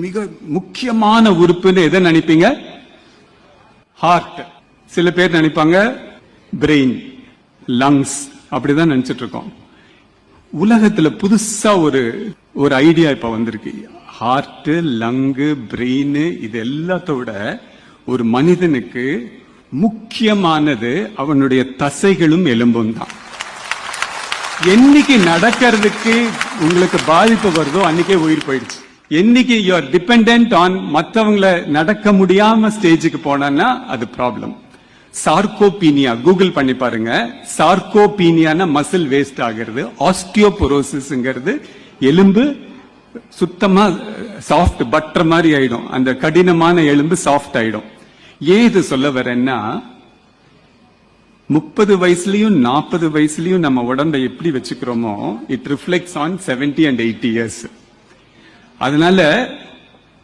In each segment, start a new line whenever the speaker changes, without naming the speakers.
மிக முக்கியமான உறுப்புன்னு எதை நினைப்பீங்க? ஹார்ட். சில பேர் நினைப்பாங்க பிரெயின், லங்ஸ், அப்படிதான் நினைச்சிட்டு இருக்கோம். உலகத்துல புதுசா ஒரு ஐடியா இப்ப வந்திருக்கு. ஹார்ட், லங்கு, பிரெயின், இது எல்லாத்தோட ஒரு மனிதனுக்கு முக்கியமானது அவனுடைய தசைகளும் எலும்பும் தான். என்னைக்கு நடக்கிறதுக்கு உங்களுக்கு பாதிப்பு வருதோ அன்னைக்கே உயிர் போயிடுச்சு. என்னைக்கு யூ ஆர் டிபெண்டன்ட் ஆன் மற்றவங்களை நடக்க முடியாம ஸ்டேஜுக்கு போனா அது ப்ராப்ளம். சார்கோபீனியா கூகுள் பண்ணி பாருங்க. சார்கோபீனியானா மசில் வேஸ்ட் ஆகிறது. ஆஸ்டியோபோரோசிஸ்ங்கிறது எலும்பு சுத்தமா சாஃப்ட் பட்டர் மாதிரி ஆயிடும். அந்த கடினமான எலும்பு சாஃப்ட் ஆயிடும். ஏன் இது சொல்ல வரேன்னா, 30 வயசுலயும் 40 வயசுலயும் நம்ம உடம்பை எப்படி வச்சுக்கிறோமோ it reflects on 70 and 80 years. அதனால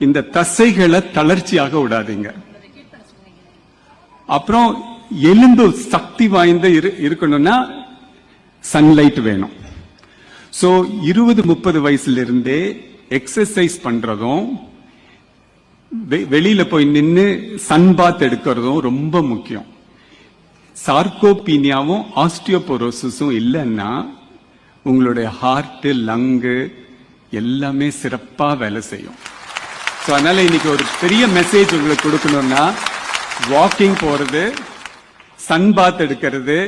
இந்த தசைகளை தளர்ச்சியாக விடாதீங்க. அப்புறம் எலும்பு சக்தி வாய்ந்த இருக்கணும்னா சன்லைட் வேணும். சோ 20-30 வயசுல இருந்தே எக்ஸசைஸ் பண்றதும் வெளியில போய் நின்று சன்பாத் எடுக்கிறதும் ரொம்ப முக்கியம். சார்கோபீனியாவும் ஆஸ்டியோபோரோசிஸும் இல்லைன்னா உங்களுடைய ஹார்ட், லங்கு எல்லாமே சிறப்பா வேலை செய்யும். அதனால இன்னைக்கு ஒரு பெரிய மெசேஜ் உங்களுக்கு கொடுக்கணும்னா, வாக்கிங் போறது, சன்பாத் எடுக்கிறது,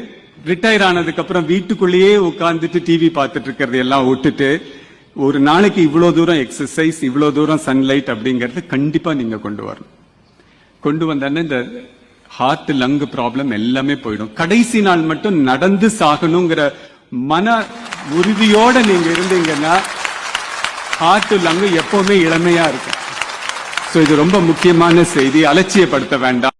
ரிட்டையர் ஆனதுக்கு அப்புறம் வீட்டுக்குள்ளேயே உட்கார்ந்துட்டு டிவி பார்த்துட்டு இருக்கிறது எல்லாம் விட்டுட்டு ஒரு நாளைக்கு இவ்வளவு தூரம் எக்ஸசைஸ், இவ்வளவு தூரம் சன்லைட் அப்படிங்கறது கண்டிப்பா நீங்க கொண்டு வரணும். கொண்டு வந்தானே இந்த ஹார்ட், லங் ப்ராப்ளம் எல்லாமே போயிடும். கடைசி நாள் மட்டும் நடந்து சாகணுங்கிற மன உறுதியோட நீங்க இருந்தீங்கன்னா ஹார்ட், லங் எப்பவுமே இளமையா இருக்கும். இது ரொம்ப முக்கியமான செய்தி. அலட்சியப்படுத்த வேண்டாம்.